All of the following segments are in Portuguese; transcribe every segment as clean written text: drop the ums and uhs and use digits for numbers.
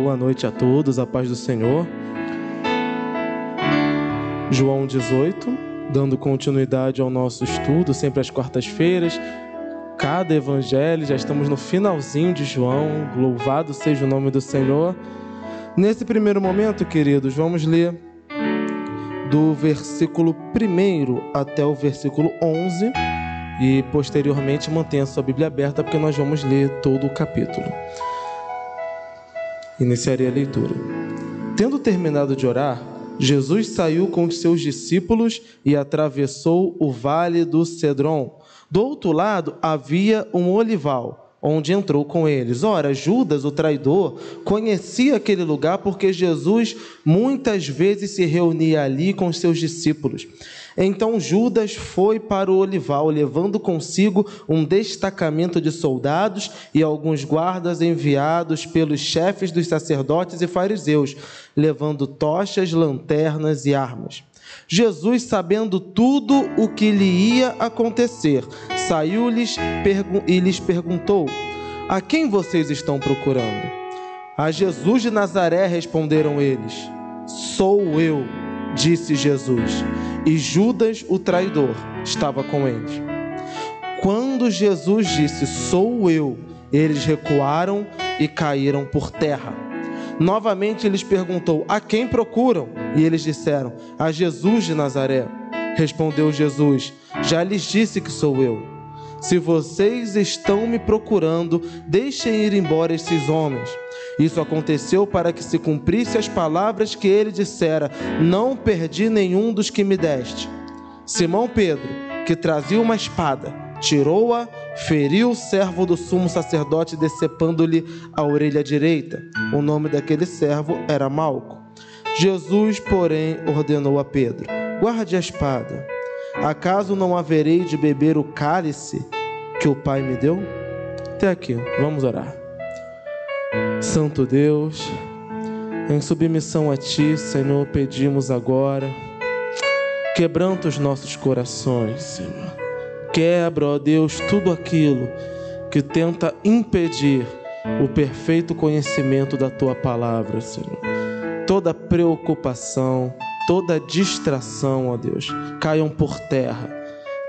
Boa noite a todos, a paz do Senhor. João 18, dando continuidade ao nosso estudo, sempre às quartas-feiras, cada evangelho, já estamos no finalzinho de João, louvado seja o nome do Senhor. Nesse primeiro momento, queridos, vamos ler do versículo 1 até o versículo 11 e posteriormente mantenha sua Bíblia aberta, porque nós vamos ler todo o capítulo. Iniciarei a leitura. Tendo terminado de orar, Jesus saiu com os seus discípulos e atravessou o vale do Cedron. Do outro lado havia um olival, onde entrou com eles. Ora, Judas, o traidor, conhecia aquele lugar porque Jesus muitas vezes se reunia ali com os seus discípulos. Então Judas foi para o olival, levando consigo um destacamento de soldados e alguns guardas enviados pelos chefes dos sacerdotes e fariseus, levando tochas, lanternas e armas. Jesus, sabendo tudo o que lhe ia acontecer, saiu-lhes e lhes perguntou: a quem vocês estão procurando? A Jesus de Nazaré, responderam eles. Sou eu, disse Jesus. E Judas, o traidor, estava com eles. Quando Jesus disse, sou eu, eles recuaram e caíram por terra. Novamente lhes perguntou, a quem procuram? E eles disseram, a Jesus de Nazaré. Respondeu Jesus, já lhes disse que sou eu. Se vocês estão me procurando, deixem ir embora esses homens. Isso aconteceu para que se cumprisse as palavras que ele dissera, não perdi nenhum dos que me deste. Simão Pedro, que trazia uma espada, tirou-a, feriu o servo do sumo sacerdote, decepando-lhe a orelha direita. O nome daquele servo era Malco. Jesus, porém, ordenou a Pedro, guarde a espada. Acaso não haverei de beber o cálice que o Pai me deu? Até aqui, vamos orar. Santo Deus, em submissão a Ti, Senhor, pedimos agora, quebranta os nossos corações, Senhor. Quebra, ó Deus, tudo aquilo que tenta impedir o perfeito conhecimento da Tua palavra, Senhor. Toda preocupação, toda distração, ó Deus, caiam por terra.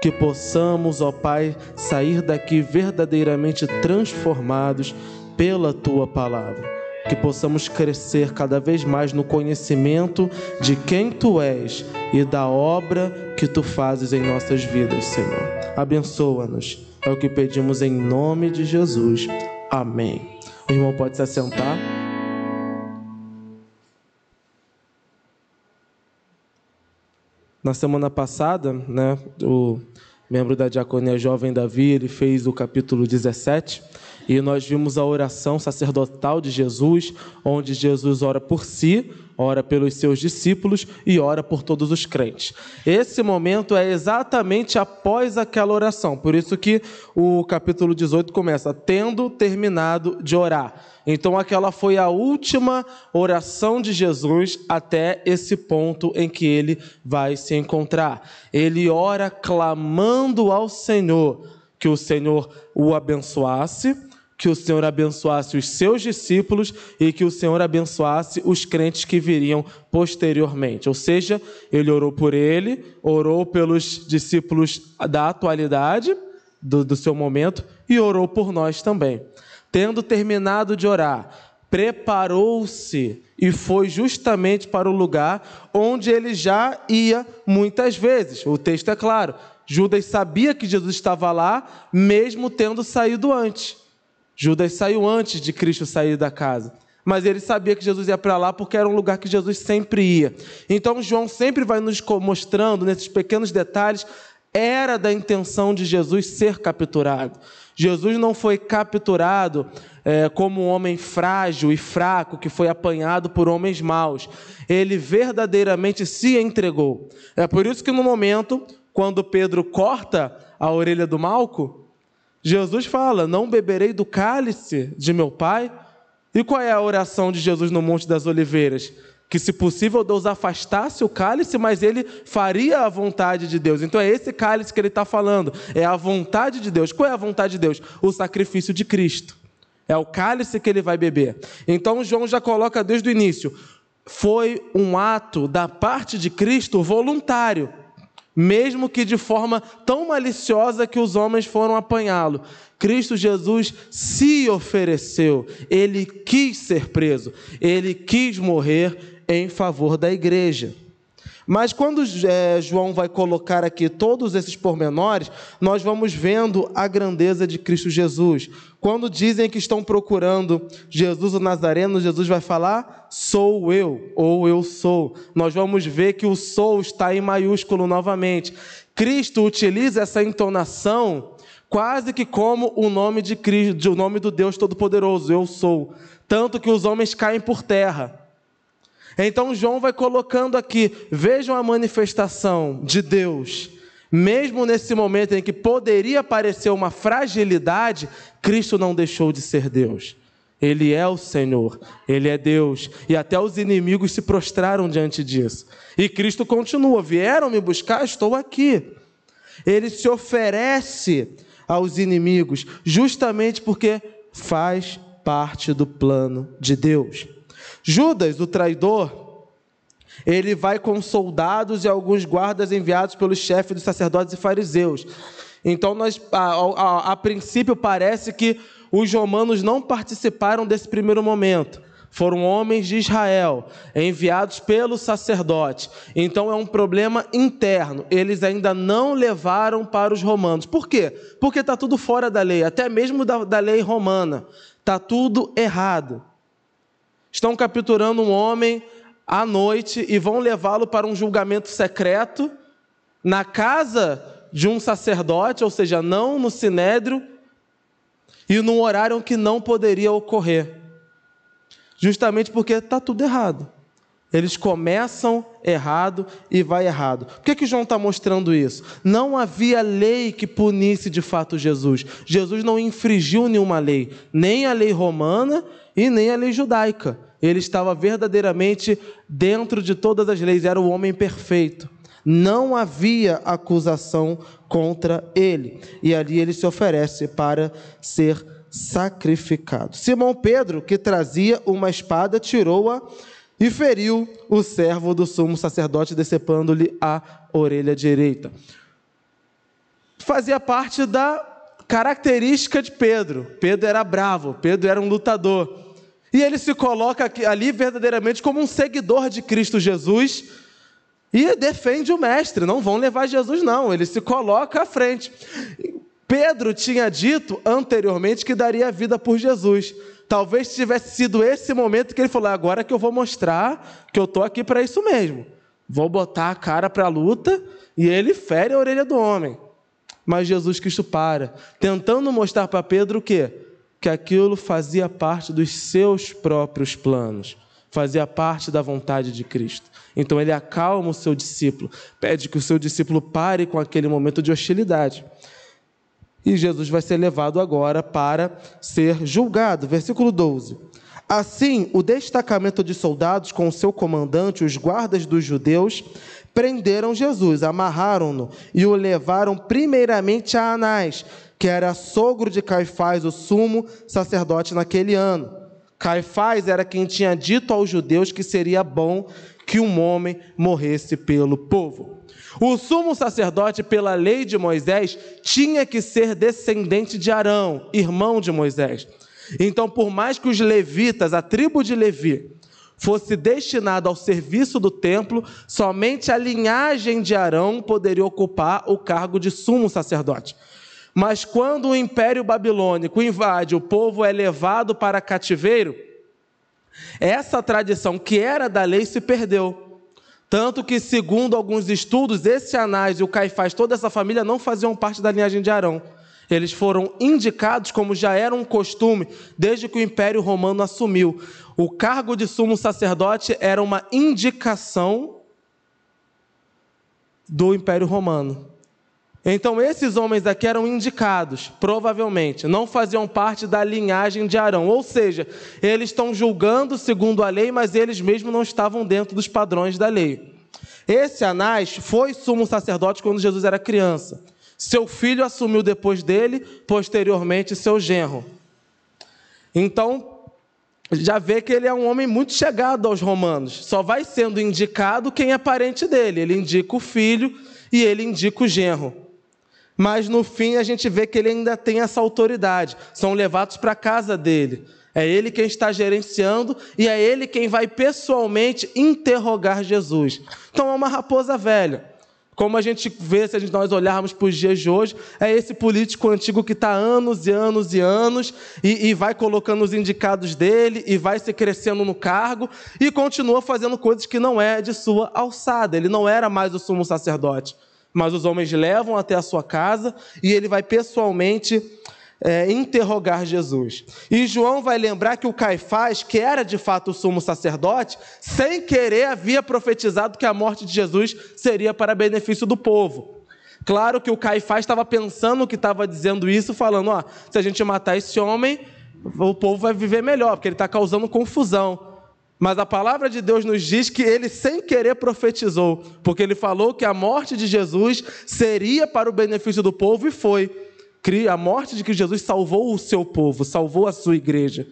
Que possamos, ó Pai, sair daqui verdadeiramente transformados pela Tua palavra. Que possamos crescer cada vez mais no conhecimento de quem Tu és e da obra que Tu fazes em nossas vidas, Senhor. Abençoa-nos. É o que pedimos em nome de Jesus. Amém. O irmão pode se assentar. Na semana passada, o membro da Diaconia Jovem Davi, ele fez o capítulo 17, e nós vimos a oração sacerdotal de Jesus, onde Jesus ora por si, ora pelos seus discípulos e ora por todos os crentes. Esse momento é exatamente após aquela oração, por isso que o capítulo 18 começa, tendo terminado de orar. Então aquela foi a última oração de Jesus até esse ponto em que ele vai se encontrar. Ele ora clamando ao Senhor, que o Senhor o abençoasse, que o Senhor abençoasse os seus discípulos e que o Senhor abençoasse os crentes que viriam posteriormente. Ou seja, ele orou por ele, orou pelos discípulos da atualidade, do seu momento, e orou por nós também. Tendo terminado de orar, preparou-se e foi justamente para o lugar onde ele já ia muitas vezes. O texto é claro, Judas sabia que Jesus estava lá, mesmo tendo saído antes. Judas saiu antes de Cristo sair da casa, mas ele sabia que Jesus ia para lá porque era um lugar que Jesus sempre ia. Então João sempre vai nos mostrando, nesses pequenos detalhes, era da intenção de Jesus ser capturado. Jesus não foi capturado como um homem frágil e fraco que foi apanhado por homens maus. Ele verdadeiramente se entregou. É por isso que no momento, quando Pedro corta a orelha do Malco, Jesus fala, não beberei do cálice de meu Pai. E qual é a oração de Jesus no Monte das Oliveiras? Que, se possível, Deus afastasse o cálice, mas ele faria a vontade de Deus. Então é esse cálice que ele está falando, é a vontade de Deus. Qual é a vontade de Deus? O sacrifício de Cristo. É o cálice que ele vai beber. Então João já coloca desde o início. Foi um ato da parte de Cristo voluntário, mesmo que de forma tão maliciosa que os homens foram apanhá-lo. Cristo Jesus se ofereceu, ele quis ser preso, ele quis morrer em favor da igreja. Mas quando João vai colocar aqui todos esses pormenores, nós vamos vendo a grandeza de Cristo Jesus. Quando dizem que estão procurando Jesus o Nazareno, Jesus vai falar, sou eu, ou eu sou. Nós vamos ver que o sou está em maiúsculo novamente. Cristo utiliza essa entonação quase que como o nome de Cristo, o nome do Deus Todo-Poderoso, eu sou. Tanto que os homens caem por terra. Então João vai colocando aqui, vejam a manifestação de Deus. Mesmo nesse momento em que poderia parecer uma fragilidade, Cristo não deixou de ser Deus. Ele é o Senhor, Ele é Deus. E até os inimigos se prostraram diante disso. E Cristo continua, vieram me buscar, estou aqui. Ele se oferece aos inimigos, justamente porque faz parte do plano de Deus. Judas, o traidor, ele vai com soldados e alguns guardas enviados pelos chefes dos sacerdotes e fariseus. Então, a princípio, parece que os romanos não participaram desse primeiro momento. Foram homens de Israel, enviados pelo sacerdote. Então, é um problema interno. Eles ainda não levaram para os romanos. Por quê? Porque está tudo fora da lei, até mesmo da lei romana. Está tudo errado. Estão capturando um homem à noite e vão levá-lo para um julgamento secreto na casa de um sacerdote, ou seja, não no sinédrio, e num horário que não poderia ocorrer. Justamente porque está tudo errado. Eles começam errado e vai errado. Por que João está mostrando isso? Não havia lei que punisse de fato Jesus. Jesus não infringiu nenhuma lei, nem a lei romana e nem a lei judaica. Ele estava verdadeiramente dentro de todas as leis, era o homem perfeito. Não havia acusação contra ele. E ali ele se oferece para ser sacrificado. Simão Pedro, que trazia uma espada, tirou-a e feriu o servo do sumo sacerdote, decepando-lhe a orelha direita. Fazia parte da característica de Pedro. Pedro era bravo, Pedro era um lutador. E ele se coloca ali verdadeiramente como um seguidor de Cristo Jesus e defende o mestre. Não vão levar Jesus, não. Ele se coloca à frente. Pedro tinha dito anteriormente que daria a vida por Jesus. Talvez tivesse sido esse momento que ele falou, agora que eu vou mostrar que eu estou aqui para isso mesmo. Vou botar a cara para a luta, e ele fere a orelha do homem. Mas Jesus Cristo para, tentando mostrar para Pedro o quê? Que aquilo fazia parte dos seus próprios planos, fazia parte da vontade de Cristo. Então ele acalma o seu discípulo, pede que o seu discípulo pare com aquele momento de hostilidade. E Jesus vai ser levado agora para ser julgado. Versículo 12. Assim, o destacamento de soldados com o seu comandante, os guardas dos judeus, prenderam Jesus, amarraram-no e o levaram primeiramente a Anás, que era sogro de Caifás, o sumo sacerdote naquele ano. Caifás era quem tinha dito aos judeus que seria bom que um homem morresse pelo povo. O sumo sacerdote, pela lei de Moisés, tinha que ser descendente de Arão, irmão de Moisés. Então, por mais que os levitas, a tribo de Levi, fosse destinada ao serviço do templo, somente a linhagem de Arão poderia ocupar o cargo de sumo sacerdote. Mas quando o Império Babilônico invade, o povo é levado para cativeiro, essa tradição que era da lei se perdeu. Tanto que, segundo alguns estudos, esse Anás e o Caifás, toda essa família não faziam parte da linhagem de Arão. Eles foram indicados, como já era um costume, desde que o Império Romano assumiu. O cargo de sumo sacerdote era uma indicação do Império Romano. Então, esses homens aqui eram indicados, provavelmente, não faziam parte da linhagem de Arão. Ou seja, eles estão julgando segundo a lei, mas eles mesmos não estavam dentro dos padrões da lei. Esse Anás foi sumo sacerdote quando Jesus era criança. Seu filho assumiu depois dele, posteriormente seu genro. Então, já vê que ele é um homem muito chegado aos romanos. Só vai sendo indicado quem é parente dele. Ele indica o filho e ele indica o genro. Mas no fim a gente vê que ele ainda tem essa autoridade. São levados para a casa dele. É ele quem está gerenciando e é ele quem vai pessoalmente interrogar Jesus. Então é uma raposa velha. Como a gente vê, se nós olharmos para os dias de hoje, é esse político antigo que está anos e anos e anos e vai colocando os indicados dele e vai se crescendo no cargo e continua fazendo coisas que não é de sua alçada. Ele não era mais o sumo sacerdote. Mas os homens levam até a sua casa e ele vai pessoalmente interrogar Jesus. E João vai lembrar que o Caifás, que era de fato o sumo sacerdote, sem querer havia profetizado que a morte de Jesus seria para benefício do povo. Claro que o Caifás estava pensando que estava dizendo isso, falando, se a gente matar esse homem, o povo vai viver melhor, porque ele está causando confusão. Mas a palavra de Deus nos diz que ele sem querer profetizou, porque ele falou que a morte de Jesus seria para o benefício do povo e foi. A morte de que Jesus salvou o seu povo, salvou a sua igreja.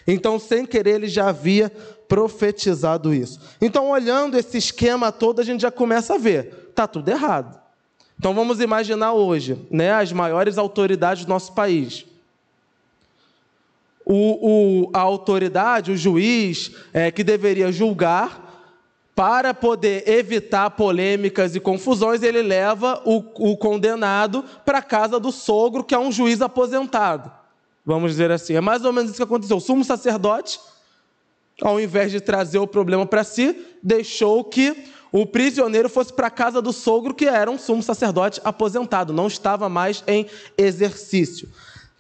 Então, sem querer, ele já havia profetizado isso. Então, olhando esse esquema todo, a gente já começa a ver, está tudo errado. Então, vamos imaginar hoje, as maiores autoridades do nosso país. A autoridade, o juiz, que deveria julgar, para poder evitar polêmicas e confusões, ele leva o condenado para a casa do sogro, que é um juiz aposentado. Vamos dizer assim, é mais ou menos isso que aconteceu. O sumo sacerdote, ao invés de trazer o problema para si, deixou que o prisioneiro fosse para a casa do sogro, que era um sumo sacerdote aposentado, não estava mais em exercício.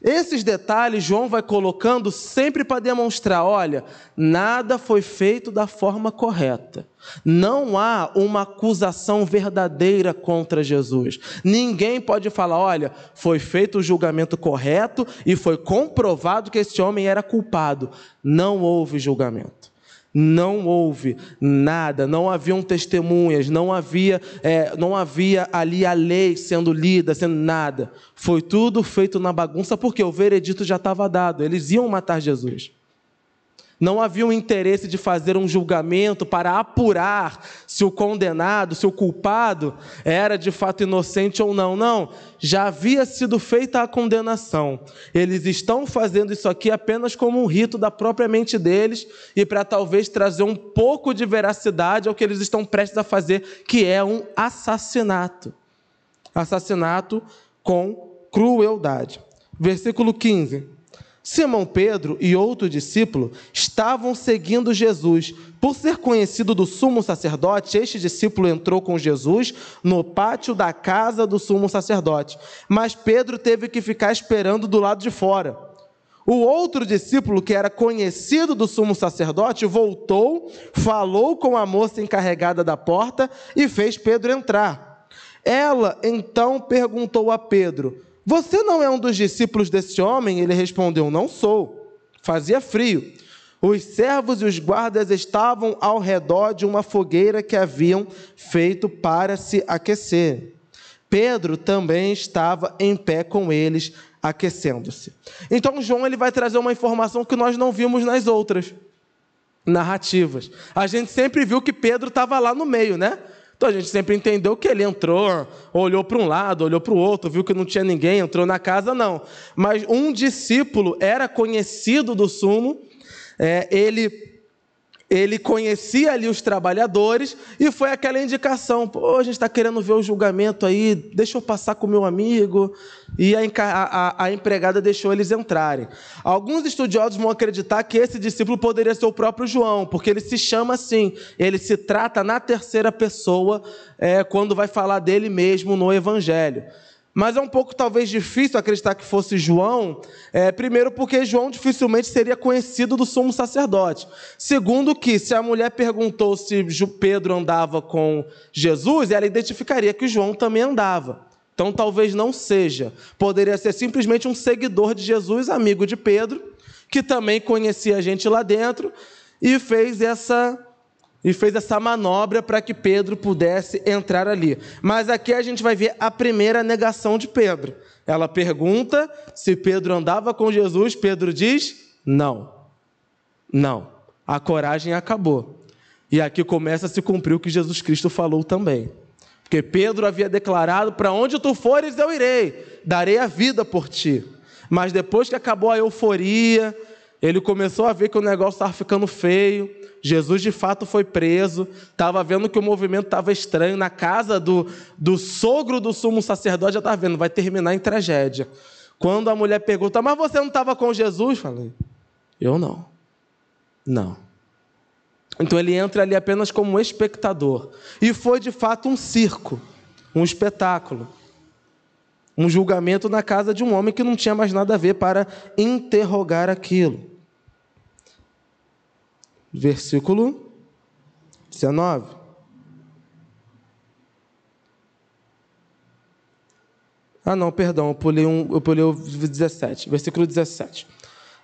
Esses detalhes João vai colocando sempre para demonstrar, olha, nada foi feito da forma correta. Não há uma acusação verdadeira contra Jesus. Ninguém pode falar, olha, foi feito o julgamento correto e foi comprovado que esse homem era culpado. Não houve julgamento. Não houve nada, não haviam testemunhas, não havia ali a lei sendo lida, sendo nada. Foi tudo feito na bagunça, porque o veredito já estava dado, eles iam matar Jesus. Não havia um interesse de fazer um julgamento para apurar se o condenado, se o culpado era de fato inocente ou não. Não, já havia sido feita a condenação. Eles estão fazendo isso aqui apenas como um rito da própria mente deles e para talvez trazer um pouco de veracidade ao que eles estão prestes a fazer, que é um assassinato. Assassinato com crueldade. Versículo 15. Simão Pedro e outro discípulo estavam seguindo Jesus. Por ser conhecido do sumo sacerdote, este discípulo entrou com Jesus no pátio da casa do sumo sacerdote. Mas Pedro teve que ficar esperando do lado de fora. O outro discípulo, que era conhecido do sumo sacerdote, voltou, falou com a moça encarregada da porta e fez Pedro entrar. Ela então perguntou a Pedro: você não é um dos discípulos desse homem? Ele respondeu: não sou. Fazia frio. Os servos e os guardas estavam ao redor de uma fogueira que haviam feito para se aquecer. Pedro também estava em pé com eles, aquecendo-se. Então João ele vai trazer uma informação que nós não vimos nas outras narrativas. A gente sempre viu que Pedro estava lá no meio, né? Então a gente sempre entendeu que ele entrou, olhou para um lado, olhou para o outro, viu que não tinha ninguém, entrou na casa, não. Mas um discípulo era conhecido do sumo, ele conhecia ali os trabalhadores e foi aquela indicação: a gente está querendo ver o julgamento aí, deixa eu passar com o meu amigo. E a empregada deixou eles entrarem. Alguns estudiosos vão acreditar que esse discípulo poderia ser o próprio João, porque ele se chama assim, ele se trata na terceira pessoa quando vai falar dele mesmo no Evangelho. Mas é um pouco talvez difícil acreditar que fosse João, primeiro porque João dificilmente seria conhecido do sumo sacerdote. Segundo que, se a mulher perguntou se Pedro andava com Jesus, ela identificaria que João também andava. Então talvez não seja. Poderia ser simplesmente um seguidor de Jesus, amigo de Pedro, que também conhecia a gente lá dentro e fez essa manobra para que Pedro pudesse entrar ali. Mas aqui a gente vai ver a primeira negação de Pedro. Ela pergunta se Pedro andava com Jesus, Pedro diz Não. A coragem acabou. E aqui começa a se cumprir o que Jesus Cristo falou também. Porque Pedro havia declarado: para onde tu fores eu irei, darei a vida por ti. Mas depois que acabou a euforia, ele começou a ver que o negócio estava ficando feio. Jesus de fato foi preso, estava vendo que o movimento estava estranho. Na casa do sogro do sumo sacerdote, já estava vendo, vai terminar em tragédia. Quando a mulher pergunta: mas você não estava com Jesus? Falei: eu não. Então ele entra ali apenas como um espectador. E foi de fato um circo, um espetáculo. Um julgamento na casa de um homem que não tinha mais nada a ver para interrogar aquilo. Versículo 19. Eu pulei o 17. Versículo 17.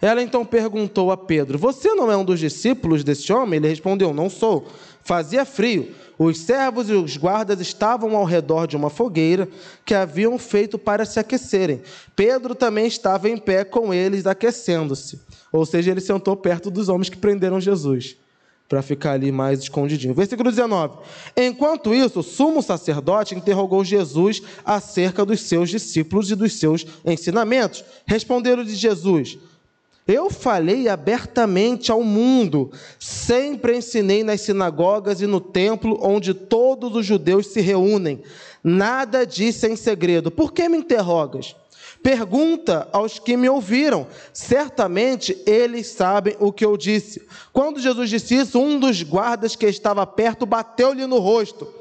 Ela então perguntou a Pedro: você não é um dos discípulos desse homem? Ele respondeu: não sou. Fazia frio. Os servos e os guardas estavam ao redor de uma fogueira que haviam feito para se aquecerem. Pedro também estava em pé com eles, aquecendo-se. Ou seja, ele sentou perto dos homens que prenderam Jesus, para ficar ali mais escondidinho. Versículo 19. Enquanto isso, o sumo sacerdote interrogou Jesus acerca dos seus discípulos e dos seus ensinamentos. Respondeu-lhe Jesus: eu falei abertamente ao mundo, sempre ensinei nas sinagogas e no templo onde todos os judeus se reúnem. Nada disse em segredo. Por que me interrogas? Pergunta aos que me ouviram. Certamente eles sabem o que eu disse. Quando Jesus disse isso, um dos guardas que estava perto bateu-lhe no rosto.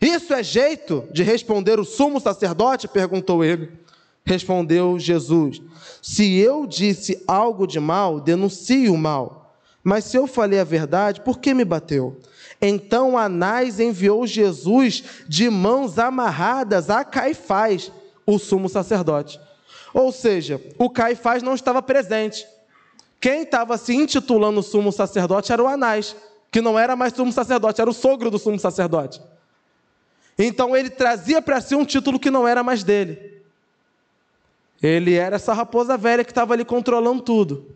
Isso é jeito de responder o sumo sacerdote? Perguntou ele. Respondeu Jesus: se eu disse algo de mal, denuncie o mal. Mas se eu falei a verdade, por que me bateu? Então Anás enviou Jesus de mãos amarradas a Caifás, o sumo sacerdote. Ou seja, o Caifás não estava presente. Quem estava se intitulando sumo sacerdote era o Anás, que não era mais sumo sacerdote, era o sogro do sumo sacerdote. Então ele trazia para si um título que não era mais dele. Ele era essa raposa velha que estava ali controlando tudo.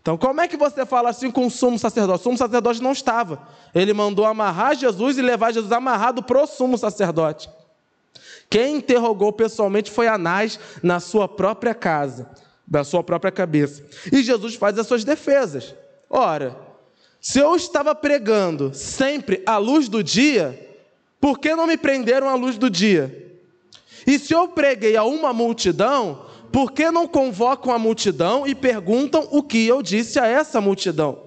Então, como é que você fala assim com o sumo sacerdote? O sumo sacerdote não estava. Ele mandou amarrar Jesus e levar Jesus amarrado para o sumo sacerdote. Quem interrogou pessoalmente foi Anás na sua própria casa, da sua própria cabeça. E Jesus faz as suas defesas. Ora, se eu estava pregando sempre à luz do dia, por que não me prenderam à luz do dia? E se eu preguei a uma multidão, por que não convocam a multidão e perguntam o que eu disse a essa multidão?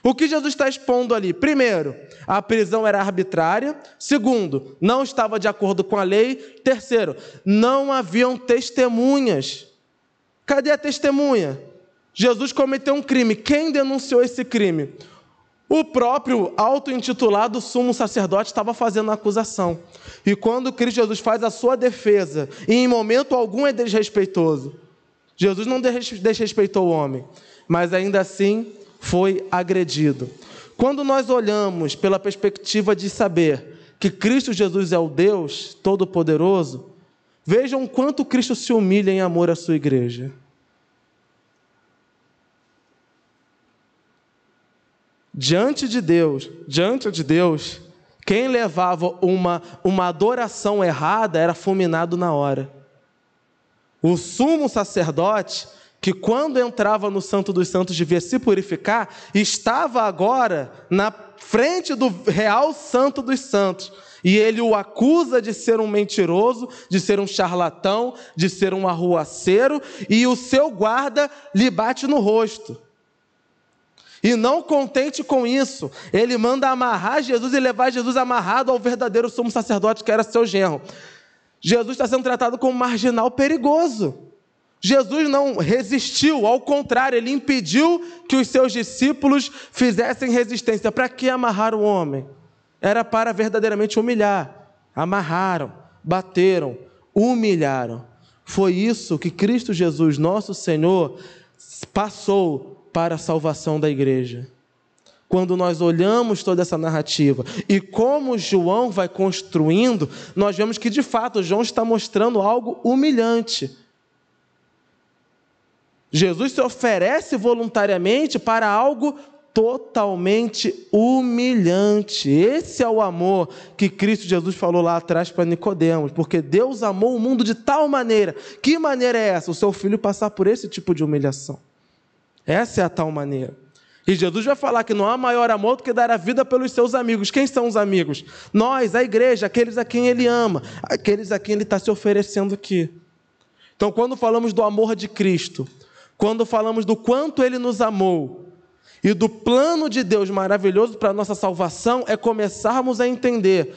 O que Jesus está expondo ali? Primeiro, a prisão era arbitrária. Segundo, não estava de acordo com a lei. Terceiro, não haviam testemunhas. Cadê a testemunha? Jesus cometeu um crime. Quem denunciou esse crime? O próprio auto-intitulado sumo sacerdote estava fazendo a acusação. E quando Cristo Jesus faz a sua defesa, e em momento algum é desrespeitoso, Jesus não desrespeitou o homem, mas ainda assim foi agredido. Quando nós olhamos pela perspectiva de saber que Cristo Jesus é o Deus Todo-Poderoso, vejam quanto Cristo se humilha em amor à sua igreja. Diante de Deus, quem levava uma adoração errada era fulminado na hora. O sumo sacerdote, que quando entrava no Santo dos Santos devia se purificar, estava agora na frente do real Santo dos Santos. E ele o acusa de ser um mentiroso, de ser um charlatão, de ser um arruaceiro, e o seu guarda lhe bate no rosto. E não contente com isso, ele manda amarrar Jesus e levar Jesus amarrado ao verdadeiro sumo sacerdote, que era seu genro. Jesus está sendo tratado como um marginal perigoso. Jesus não resistiu, ao contrário, ele impediu que os seus discípulos fizessem resistência. Para que amarrar o homem? Era para verdadeiramente humilhar. Amarraram, bateram, humilharam. Foi isso que Cristo Jesus, nosso Senhor, passou para a salvação da igreja. Quando nós olhamos toda essa narrativa e como João vai construindo, nós vemos que de fato João está mostrando algo humilhante. Jesus se oferece voluntariamente para algo totalmente humilhante. Esse é o amor que Cristo Jesus falou lá atrás para Nicodemos, porque Deus amou o mundo de tal maneira. Que maneira é essa? O seu filho passar por esse tipo de humilhação. Essa é a tal maneira. E Jesus vai falar que não há maior amor do que dar a vida pelos seus amigos. Quem são os amigos? Nós, a igreja, aqueles a quem Ele ama, aqueles a quem Ele está se oferecendo aqui. Então, quando falamos do amor de Cristo, quando falamos do quanto Ele nos amou, e do plano de Deus maravilhoso para a nossa salvação, é começarmos a entender: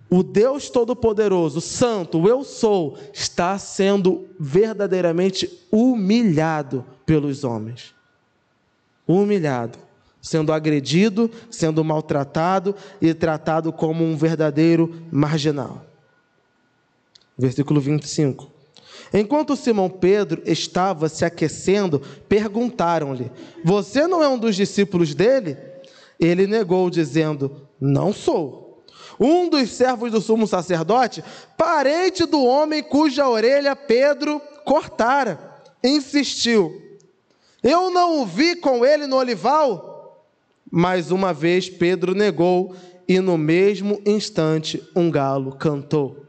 o Deus Todo-Poderoso, Santo, o Eu Sou, está sendo verdadeiramente humilhado pelos homens. Humilhado, sendo agredido, sendo maltratado e tratado como um verdadeiro marginal. Versículo 25. Enquanto Simão Pedro estava se aquecendo, perguntaram-lhe: você não é um dos discípulos dele? Ele negou, dizendo: não sou. Um dos servos do sumo sacerdote, parente do homem cuja orelha Pedro cortara, insistiu: eu não o vi com ele no olival? Mais uma vez Pedro negou, e no mesmo instante um galo cantou.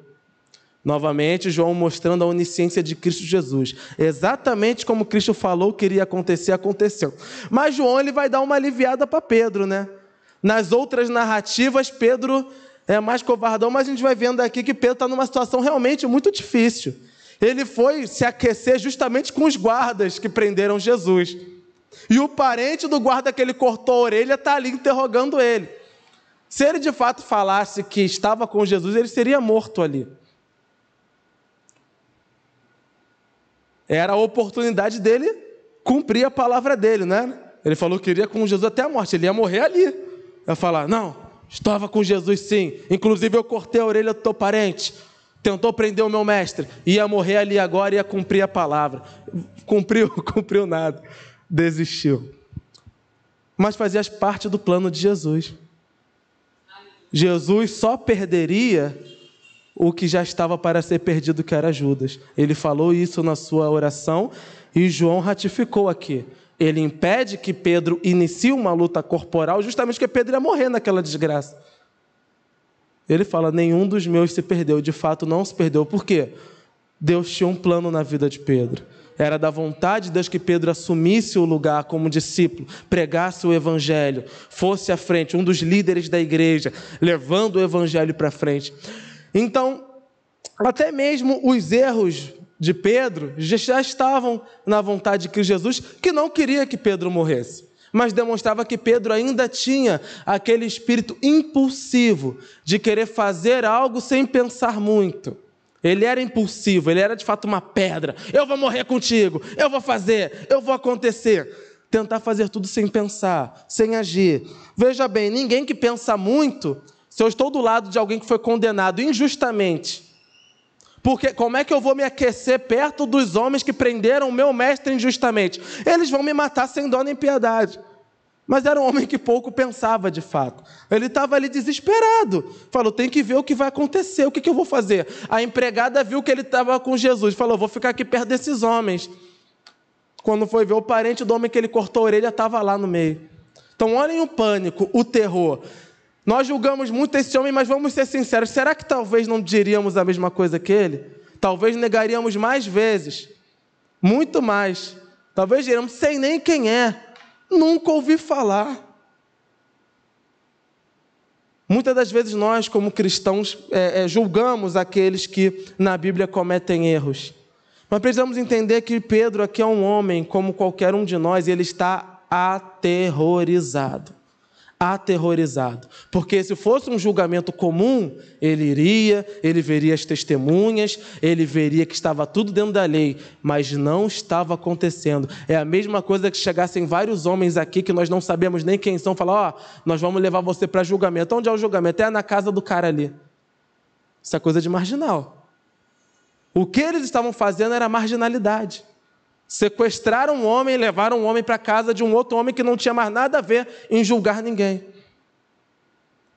Novamente, João mostrando a onisciência de Cristo Jesus. Exatamente como Cristo falou que iria acontecer, aconteceu. Mas João ele vai dar uma aliviada para Pedro, né? Nas outras narrativas, Pedro é mais covardão, mas a gente vai vendo aqui que Pedro está numa situação realmente muito difícil. Ele foi se aquecer justamente com os guardas que prenderam Jesus. E o parente do guarda que ele cortou a orelha está ali interrogando ele. Se ele de fato falasse que estava com Jesus, ele seria morto ali. Era a oportunidade dele cumprir a palavra dele, né? Ele falou que iria com Jesus até a morte, ele ia morrer ali. Ia falar: não, estava com Jesus sim, inclusive eu cortei a orelha do teu parente, tentou prender o meu mestre, ia morrer ali agora, ia cumprir a palavra. Cumpriu nada, desistiu. Mas fazia parte do plano de Jesus. Jesus só perderia o que já estava para ser perdido, que era Judas. Ele falou isso na sua oração e João ratificou aqui. Ele impede que Pedro inicie uma luta corporal, justamente porque Pedro ia morrer naquela desgraça. Ele fala: nenhum dos meus se perdeu. De fato, não se perdeu. Por quê? Deus tinha um plano na vida de Pedro. Era da vontade de Deus que Pedro assumisse o lugar como discípulo, pregasse o evangelho, fosse à frente, um dos líderes da igreja, levando o evangelho para frente. Então, até mesmo os erros de Pedro já estavam na vontade de Cristo Jesus, que não queria que Pedro morresse, mas demonstrava que Pedro ainda tinha aquele espírito impulsivo de querer fazer algo sem pensar muito. Ele era impulsivo, ele era de fato uma pedra. Eu vou morrer contigo, eu vou fazer, eu vou acontecer. Tentar fazer tudo sem pensar, sem agir. Veja bem, ninguém que pensa muito, se eu estou do lado de alguém que foi condenado injustamente, porque como é que eu vou me aquecer perto dos homens que prenderam o meu mestre injustamente? Eles vão me matar sem dó nem piedade. Mas era um homem que pouco pensava de fato. Ele estava ali desesperado. Falou: tem que ver o que vai acontecer, o que eu vou fazer? A empregada viu que ele estava com Jesus, falou: vou ficar aqui perto desses homens. Quando foi ver, o parente do homem que ele cortou a orelha estava lá no meio. Então olhem o pânico, o terror. Nós julgamos muito esse homem, mas vamos ser sinceros. Será que talvez não diríamos a mesma coisa que ele? Talvez negaríamos mais vezes. Muito mais. Talvez diríamos: sei nem quem é. Nunca ouvi falar. Muitas das vezes nós, como cristãos, julgamos aqueles que na Bíblia cometem erros. Mas precisamos entender que Pedro aqui é um homem como qualquer um de nós, e ele está aterrorizado. Aterrorizado. Porque se fosse um julgamento comum, ele veria as testemunhas, ele veria que estava tudo dentro da lei, mas não estava acontecendo. É a mesma coisa que chegassem vários homens aqui que nós não sabemos nem quem são, falar: nós vamos levar você para julgamento. Onde é o julgamento? É na casa do cara ali. Isso é coisa de marginal. O que eles estavam fazendo era marginalidade. Sequestraram um homem e levaram um homem para a casa de um outro homem que não tinha mais nada a ver em julgar ninguém.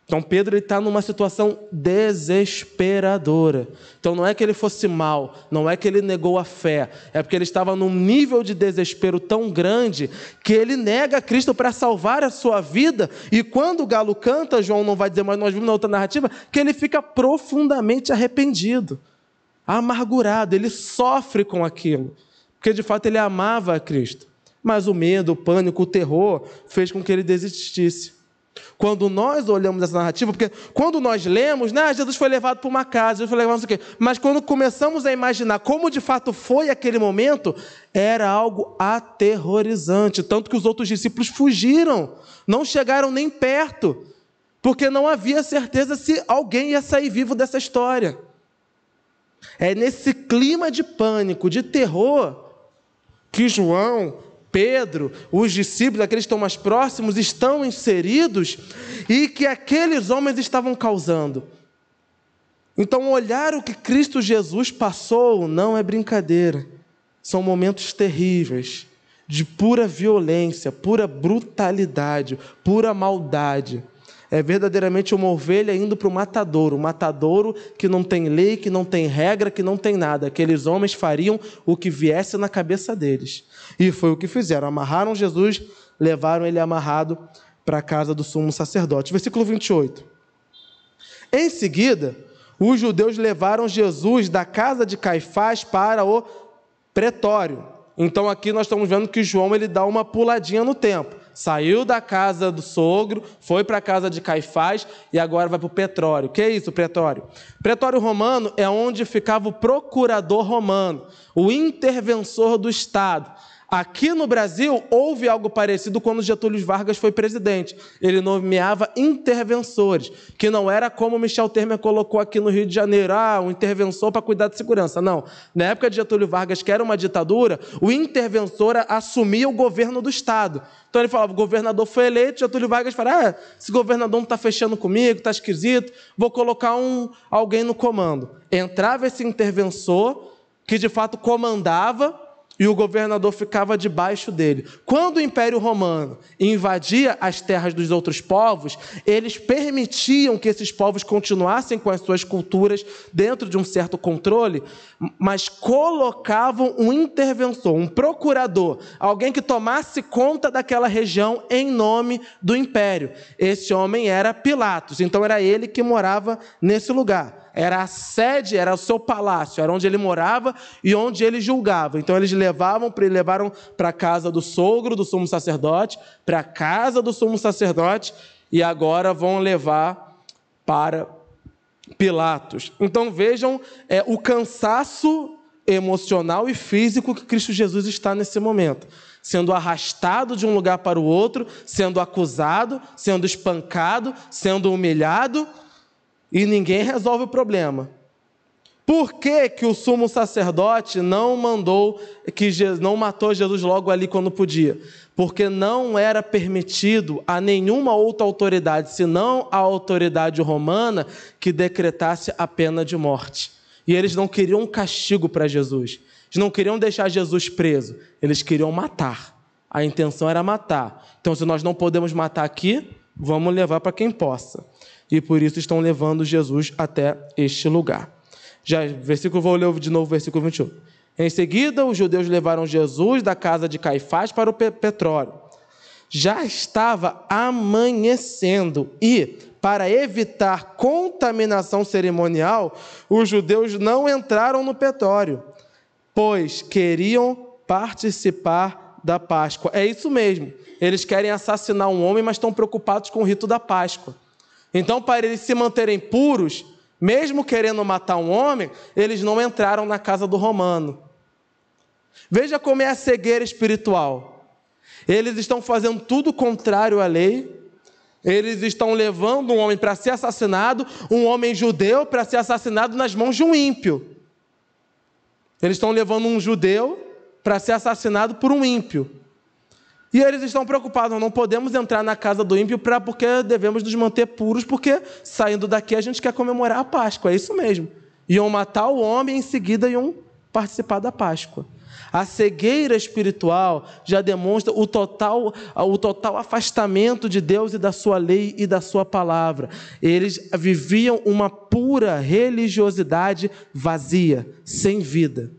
Então Pedro está numa situação desesperadora. Então não é que ele fosse mal, não é que ele negou a fé, é porque ele estava num nível de desespero tão grande que ele nega Cristo para salvar a sua vida, e quando o galo canta, João não vai dizer, mas nós vimos na outra narrativa, que ele fica profundamente arrependido, amargurado, ele sofre com aquilo, porque de fato ele amava a Cristo, mas o medo, o pânico, o terror fez com que ele desistisse. Quando nós olhamos essa narrativa, porque quando nós lemos, né, Jesus foi levado para uma casa, Jesus foi levado não sei o quê, mas quando começamos a imaginar como de fato foi aquele momento, era algo aterrorizante, tanto que os outros discípulos fugiram, não chegaram nem perto, porque não havia certeza se alguém ia sair vivo dessa história. É nesse clima de pânico, de terror, que João, Pedro, os discípulos, aqueles que estão mais próximos, estão inseridos e que aqueles homens estavam causando. Então, olhar o que Cristo Jesus passou não é brincadeira. São momentos terríveis, de pura violência, pura brutalidade, pura maldade. É verdadeiramente uma ovelha indo para o matadouro, um matadouro que não tem lei, que não tem regra, que não tem nada. Aqueles homens fariam o que viesse na cabeça deles. E foi o que fizeram. Amarraram Jesus, levaram ele amarrado para a casa do sumo sacerdote. Versículo 28. Em seguida, os judeus levaram Jesus da casa de Caifás para o pretório. Então aqui nós estamos vendo que João ele dá uma puladinha no tempo. Saiu da casa do sogro, foi para a casa de Caifás e agora vai para o pretório. O que é isso, pretório? Pretório romano é onde ficava o procurador romano, o interventor do Estado. Aqui no Brasil, houve algo parecido quando Getúlio Vargas foi presidente. Ele nomeava intervensores, que não era como Michel Temer colocou aqui no Rio de Janeiro, um interventor para cuidar de segurança. Não. Na época de Getúlio Vargas, que era uma ditadura, o interventor assumia o governo do Estado. Então ele falava, o governador foi eleito, Getúlio Vargas falava, esse governador não está fechando comigo, está esquisito, vou colocar alguém no comando. Entrava esse interventor, que de fato comandava, e o governador ficava debaixo dele. Quando o Império Romano invadia as terras dos outros povos, eles permitiam que esses povos continuassem com as suas culturas dentro de um certo controle, mas colocavam um interventor, um procurador, alguém que tomasse conta daquela região em nome do Império. Esse homem era Pilatos, então era ele que morava nesse lugar. Era a sede, era o seu palácio, era onde ele morava e onde ele julgava. Então eles levaram para a casa do sogro, do sumo sacerdote, para a casa do sumo sacerdote, e agora vão levar para Pilatos. Então vejam o cansaço emocional e físico que Cristo Jesus está nesse momento. Sendo arrastado de um lugar para o outro, sendo acusado, sendo espancado, sendo humilhado, e ninguém resolve o problema. Por que que o sumo sacerdote não matou Jesus logo ali quando podia? Porque não era permitido a nenhuma outra autoridade, senão a autoridade romana, que decretasse a pena de morte. E eles não queriam um castigo para Jesus. Eles não queriam deixar Jesus preso. Eles queriam matar. A intenção era matar. Então, se nós não podemos matar aqui, vamos levar para quem possa. E por isso estão levando Jesus até este lugar. Vou ler de novo o versículo 21. Em seguida, os judeus levaram Jesus da casa de Caifás para o pretório. Já estava amanhecendo e, para evitar contaminação cerimonial, os judeus não entraram no pretório, pois queriam participar da Páscoa. É isso mesmo. Eles querem assassinar um homem, mas estão preocupados com o rito da Páscoa. Então, para eles se manterem puros, mesmo querendo matar um homem, eles não entraram na casa do romano. Veja como é a cegueira espiritual. Eles estão fazendo tudo contrário à lei. Eles estão levando um homem para ser assassinado, um homem judeu para ser assassinado nas mãos de um ímpio. Eles estão levando um judeu para ser assassinado por um ímpio. E eles estão preocupados, não podemos entrar na casa do ímpio porque devemos nos manter puros, porque saindo daqui a gente quer comemorar a Páscoa, é isso mesmo. Iam matar o homem e em seguida iam participar da Páscoa. A cegueira espiritual já demonstra o total afastamento de Deus e da sua lei e da sua palavra. Eles viviam uma pura religiosidade vazia, sem vida,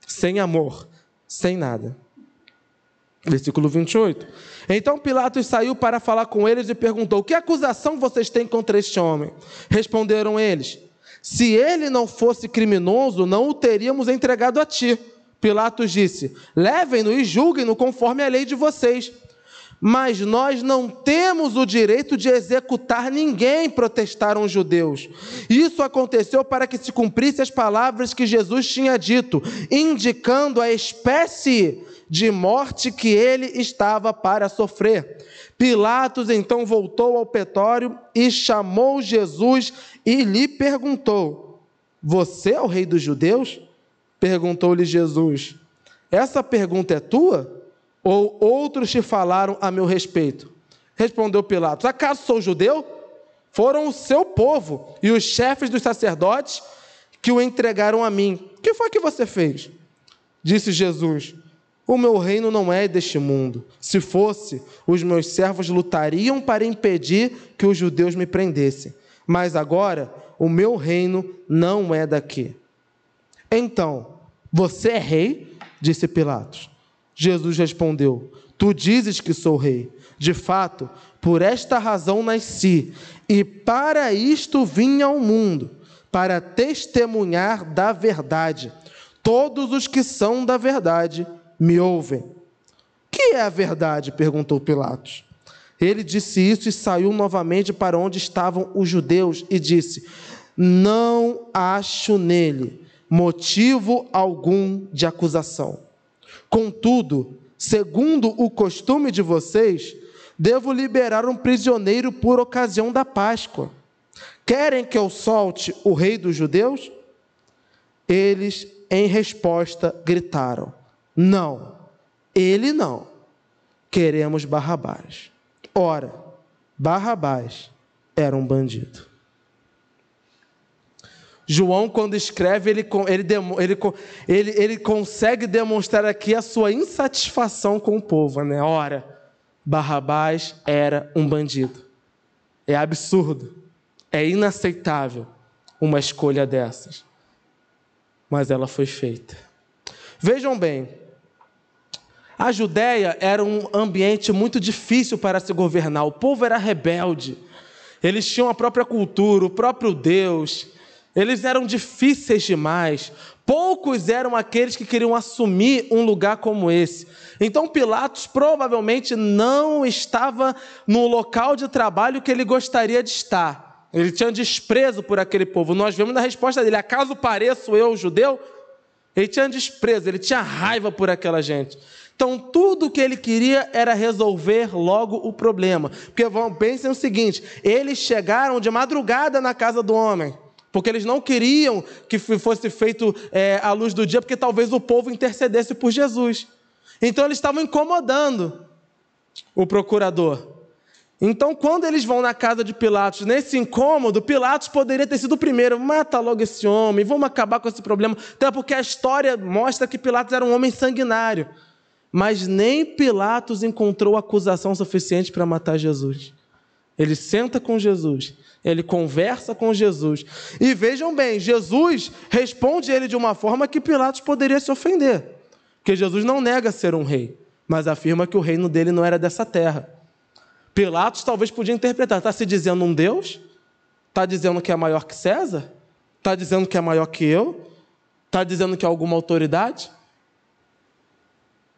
sem amor, sem nada. Versículo 28. Então Pilatos saiu para falar com eles e perguntou: que acusação vocês têm contra este homem? Responderam eles: se ele não fosse criminoso, não o teríamos entregado a ti. Pilatos disse: levem-no e julguem-no conforme a lei de vocês. Mas nós não temos o direito de executar ninguém, protestaram os judeus. Isso aconteceu para que se cumprissem as palavras que Jesus tinha dito, indicando a espécie de morte que ele estava para sofrer. Pilatos então voltou ao pretório e chamou Jesus e lhe perguntou: você é o rei dos judeus? Perguntou-lhe Jesus: essa pergunta é tua? Ou outros te falaram a meu respeito? Respondeu Pilatos: acaso sou judeu? Foram o seu povo e os chefes dos sacerdotes que o entregaram a mim. O que foi que você fez? Disse Jesus: o meu reino não é deste mundo. Se fosse, os meus servos lutariam para impedir que os judeus me prendessem. Mas agora, o meu reino não é daqui. Então, você é rei? Disse Pilatos. Jesus respondeu: tu dizes que sou rei. De fato, por esta razão nasci, e para isto vim ao mundo, para testemunhar da verdade. Todos os que são da verdade me ouvem. Que é a verdade? Perguntou Pilatos. Ele disse isso e saiu novamente para onde estavam os judeus e disse: não acho nele motivo algum de acusação. Contudo, segundo o costume de vocês, devo liberar um prisioneiro por ocasião da Páscoa. Querem que eu solte o rei dos judeus? Eles, em resposta, gritaram: não, ele não. Queremos Barrabás. Ora, Barrabás era um bandido. João, quando escreve, ele consegue demonstrar aqui a sua insatisfação com o povo, né? Ora, Barrabás era um bandido. É absurdo, é inaceitável uma escolha dessas. Mas ela foi feita. Vejam bem, a Judéia era um ambiente muito difícil para se governar. O povo era rebelde. Eles tinham a própria cultura, o próprio Deus. Eles eram difíceis demais. Poucos eram aqueles que queriam assumir um lugar como esse. Então Pilatos provavelmente não estava no local de trabalho que ele gostaria de estar. Ele tinha desprezo por aquele povo. Nós vemos na resposta dele: acaso pareço eu judeu? Ele tinha desprezo, ele tinha raiva por aquela gente. Então tudo que ele queria era resolver logo o problema. Porque pensem o seguinte: eles chegaram de madrugada na casa do homem, porque eles não queriam que fosse feito à luz do dia, porque talvez o povo intercedesse por Jesus. Então eles estavam incomodando o procurador. Então, quando eles vão na casa de Pilatos, nesse incômodo, Pilatos poderia ter sido o primeiro: mata logo esse homem, vamos acabar com esse problema. Até porque a história mostra que Pilatos era um homem sanguinário. Mas nem Pilatos encontrou acusação suficiente para matar Jesus. Ele senta com Jesus, ele conversa com Jesus. E vejam bem, Jesus responde ele de uma forma que Pilatos poderia se ofender. Porque Jesus não nega ser um rei, mas afirma que o reino dele não era dessa terra. Pilatos talvez podia interpretar: está se dizendo um Deus? Está dizendo que é maior que César? Está dizendo que é maior que eu? Está dizendo que é alguma autoridade?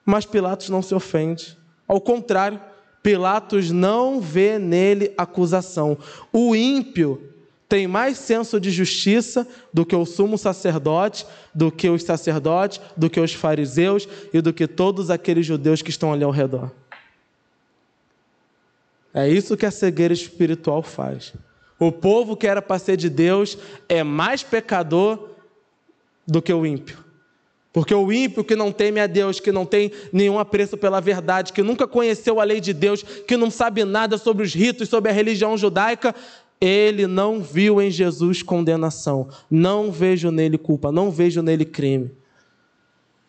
Mas Pilatos não se ofende. Ao contrário, Pilatos não vê nele acusação. O ímpio tem mais senso de justiça do que o sumo sacerdote, do que os sacerdotes, do que os fariseus e do que todos aqueles judeus que estão ali ao redor. É isso que a cegueira espiritual faz. O povo que era para ser de Deus é mais pecador do que o ímpio. Porque o ímpio que não teme a Deus, que não tem nenhum apreço pela verdade, que nunca conheceu a lei de Deus, que não sabe nada sobre os ritos, sobre a religião judaica, ele não viu em Jesus condenação. Não vejo nele culpa, não vejo nele crime.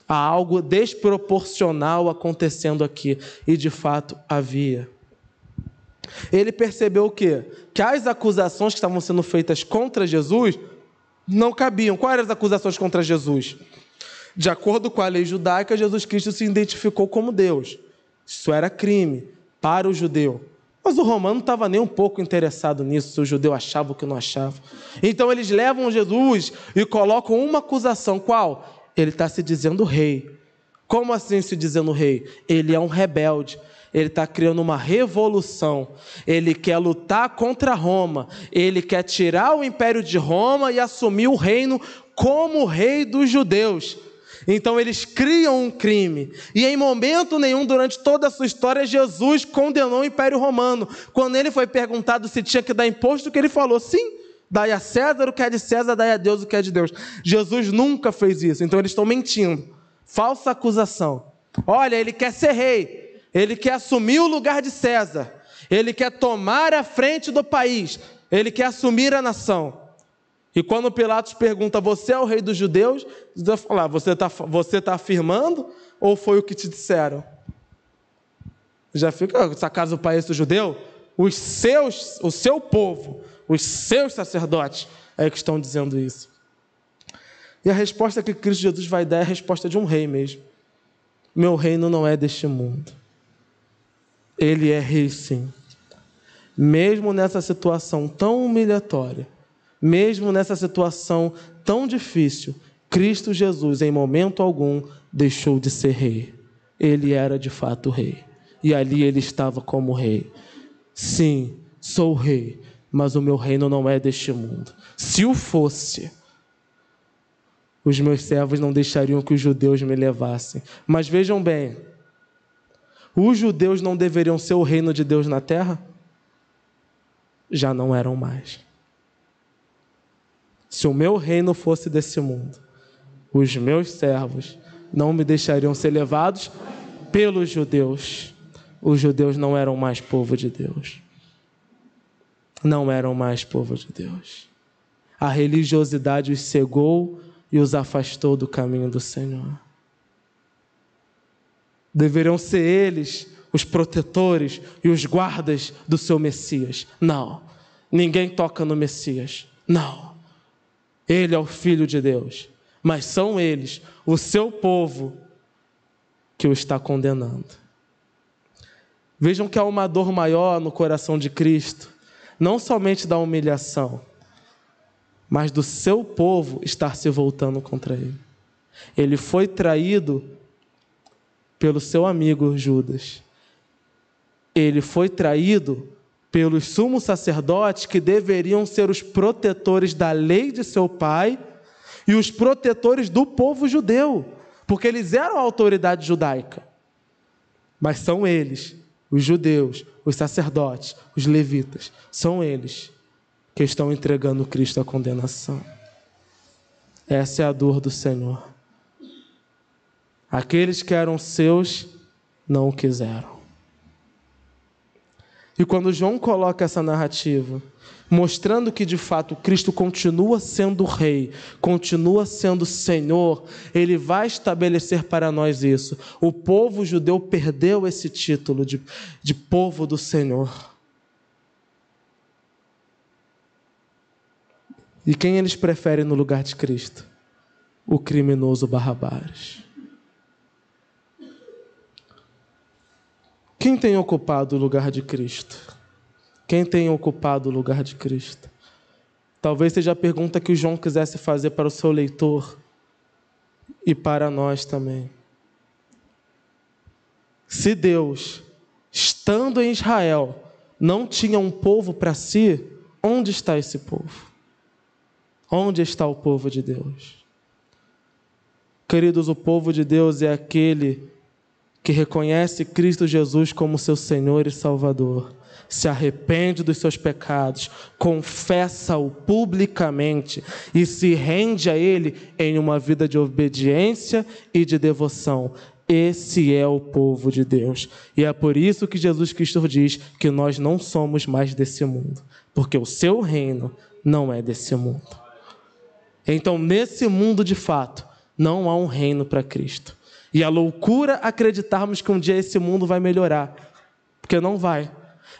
Há algo desproporcional acontecendo aqui. E de fato havia. Ele percebeu o quê? Que as acusações que estavam sendo feitas contra Jesus não cabiam. Quais eram as acusações contra Jesus? De acordo com a lei judaica, Jesus Cristo se identificou como Deus. Isso era crime para o judeu. Mas o romano não estava nem um pouco interessado nisso, se o judeu achava ou que não achava. Então eles levam Jesus e colocam uma acusação. Qual? Ele está se dizendo rei. Como assim se dizendo rei? Ele é um rebelde. Ele está criando uma revolução. Ele quer lutar contra Roma. Ele quer tirar o império de Roma e assumir o reino como rei dos judeus. Então eles criam um crime. E em momento nenhum, durante toda a sua história, Jesus condenou o Império Romano. Quando ele foi perguntado se tinha que dar imposto, que ele falou, sim, dai a César o que é de César, dai a Deus o que é de Deus. Jesus nunca fez isso. Então eles estão mentindo. Falsa acusação. Olha, ele quer ser rei. Ele quer assumir o lugar de César. Ele quer tomar a frente do país. Ele quer assumir a nação. E quando Pilatos pergunta, você é o rei dos judeus? Jesus vai falar, você tá afirmando ou foi o que te disseram? Já fica, se acaso o país do judeu? O seu povo, os seus sacerdotes é que estão dizendo isso. E a resposta que Cristo Jesus vai dar é a resposta de um rei mesmo. Meu reino não é deste mundo. Ele é rei, sim. Mesmo nessa situação tão humilhatória, mesmo nessa situação tão difícil, Cristo Jesus, em momento algum, deixou de ser rei. Ele era de fato rei. E ali ele estava como rei. Sim, sou rei, mas o meu reino não é deste mundo. Se o fosse, os meus servos não deixariam que os judeus me levassem. Mas vejam bem, os judeus não deveriam ser o reino de Deus na terra? Já não eram mais. Se o meu reino fosse desse mundo, os meus servos não me deixariam ser levados pelos judeus. Os judeus não eram mais povo de Deus. Não eram mais povo de Deus. A religiosidade os cegou e os afastou do caminho do Senhor. Deveriam ser eles os protetores e os guardas do seu Messias. Não. Ninguém toca no Messias. Não. Ele é o Filho de Deus. Mas são eles, o seu povo, que o está condenando. Vejam que há uma dor maior no coração de Cristo. Não somente da humilhação, mas do seu povo estar se voltando contra ele. Ele foi traído pelo seu amigo Judas. Ele foi traído pelos sumos sacerdotes que deveriam ser os protetores da lei de seu pai e os protetores do povo judeu, porque eles eram a autoridade judaica. Mas são eles, os judeus, os sacerdotes, os levitas, são eles que estão entregando Cristo à condenação. Essa é a dor do Senhor. Aqueles que eram seus não o quiseram. E quando João coloca essa narrativa, mostrando que de fato Cristo continua sendo rei, continua sendo Senhor, ele vai estabelecer para nós isso. O povo judeu perdeu esse título de povo do Senhor. E quem eles preferem no lugar de Cristo? O criminoso Barrabás. Quem tem ocupado o lugar de Cristo? Quem tem ocupado o lugar de Cristo? Talvez seja a pergunta que o João quisesse fazer para o seu leitor e para nós também. Se Deus, estando em Israel, não tinha um povo para si, onde está esse povo? Onde está o povo de Deus? Queridos, o povo de Deus é aquele que reconhece Cristo Jesus como seu Senhor e Salvador, se arrepende dos seus pecados, confessa-o publicamente e se rende a Ele em uma vida de obediência e de devoção. Esse é o povo de Deus. E é por isso que Jesus Cristo diz que nós não somos mais desse mundo, porque o seu reino não é desse mundo. Então, nesse mundo de fato, não há um reino para Cristo. E a loucura acreditarmos que um dia esse mundo vai melhorar, porque não vai.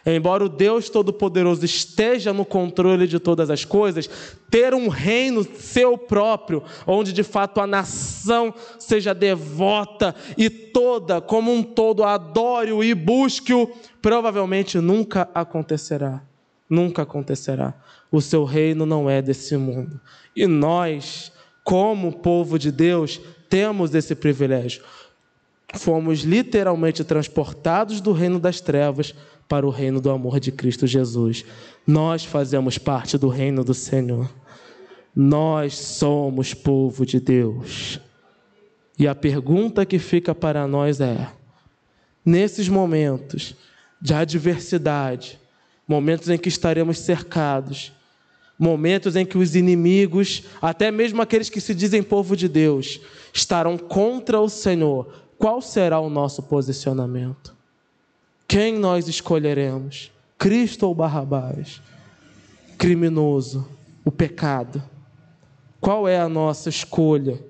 Embora o Deus Todo-Poderoso esteja no controle de todas as coisas, ter um reino seu próprio, onde de fato a nação seja devota e toda, como um todo, adore-o e busque-o, provavelmente nunca acontecerá. Nunca acontecerá. O seu reino não é desse mundo. E nós, como povo de Deus, temos esse privilégio. Fomos literalmente transportados do reino das trevas para o reino do amor de Cristo Jesus. Nós fazemos parte do reino do Senhor. Nós somos povo de Deus. E a pergunta que fica para nós é: nesses momentos de adversidade, momentos em que estaremos cercados, momentos em que os inimigos, até mesmo aqueles que se dizem povo de Deus, estarão contra o Senhor, qual será o nosso posicionamento? Quem nós escolheremos? Cristo ou Barrabás? Criminoso, o pecado. Qual é a nossa escolha?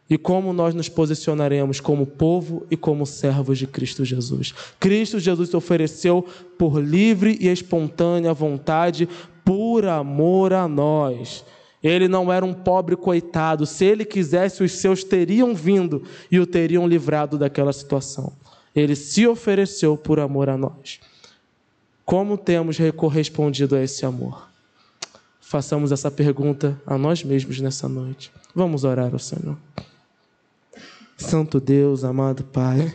E como nós nos posicionaremos como povo e como servos de Cristo Jesus? Cristo Jesus se ofereceu por livre e espontânea vontade, por amor a nós. Ele não era um pobre coitado. Se ele quisesse, os seus teriam vindo e o teriam livrado daquela situação. Ele se ofereceu por amor a nós. Como temos correspondido a esse amor? Façamos essa pergunta a nós mesmos nessa noite. Vamos orar ao Senhor. Santo Deus, amado Pai,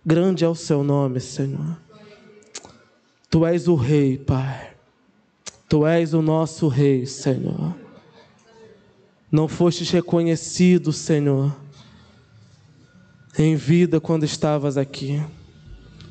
grande é o seu nome, Senhor. Tu és o Rei, Pai. Tu és o nosso Rei, Senhor. Não fostes reconhecido, Senhor, em vida quando estavas aqui,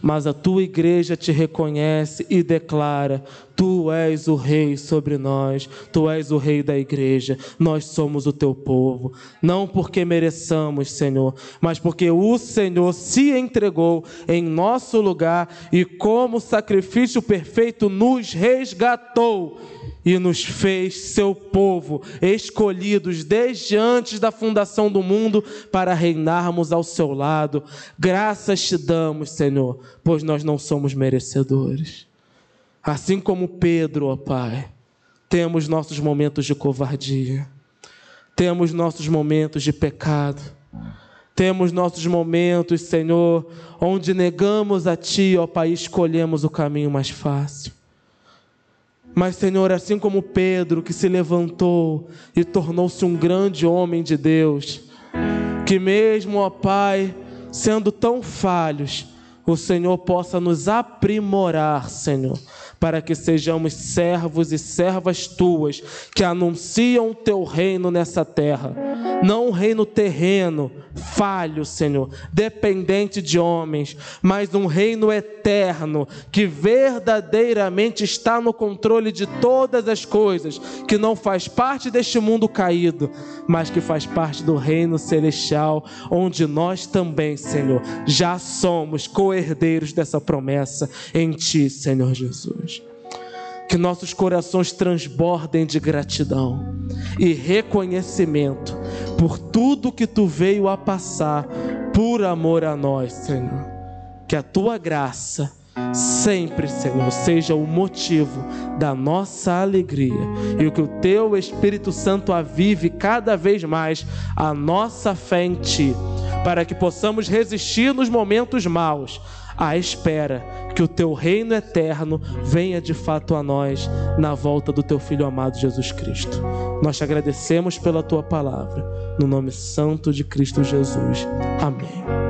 mas a tua igreja te reconhece e declara: tu és o Rei sobre nós, tu és o Rei da igreja, nós somos o teu povo, não porque mereçamos, Senhor, mas porque o Senhor se entregou em nosso lugar e como sacrifício perfeito nos resgatou e nos fez seu povo, escolhidos desde antes da fundação do mundo para reinarmos ao seu lado. Graças te damos, Senhor, pois nós não somos merecedores. Assim como Pedro, ó Pai, temos nossos momentos de covardia, temos nossos momentos de pecado, temos nossos momentos, Senhor, onde negamos a Ti, ó Pai, e escolhemos o caminho mais fácil. Mas, Senhor, assim como Pedro, que se levantou e tornou-se um grande homem de Deus, que mesmo, ó Pai, sendo tão falhos, o Senhor possa nos aprimorar, Senhor, para que sejamos servos e servas tuas, que anunciam o teu reino nessa terra. Não um reino terreno, falho, Senhor, dependente de homens, mas um reino eterno, que verdadeiramente está no controle de todas as coisas, que não faz parte deste mundo caído, mas que faz parte do reino celestial, onde nós também, Senhor, já somos co-herdeiros dessa promessa em Ti, Senhor Jesus. Que nossos corações transbordem de gratidão e reconhecimento por tudo que Tu veio a passar por amor a nós, Senhor. Que a Tua graça sempre, Senhor, seja o motivo da nossa alegria e que o Teu Espírito Santo avive cada vez mais a nossa fé em Ti, para que possamos resistir nos momentos maus, à espera que o Teu reino eterno venha de fato a nós na volta do Teu Filho amado Jesus Cristo. Nós te agradecemos pela Tua palavra, no nome santo de Cristo Jesus. Amém.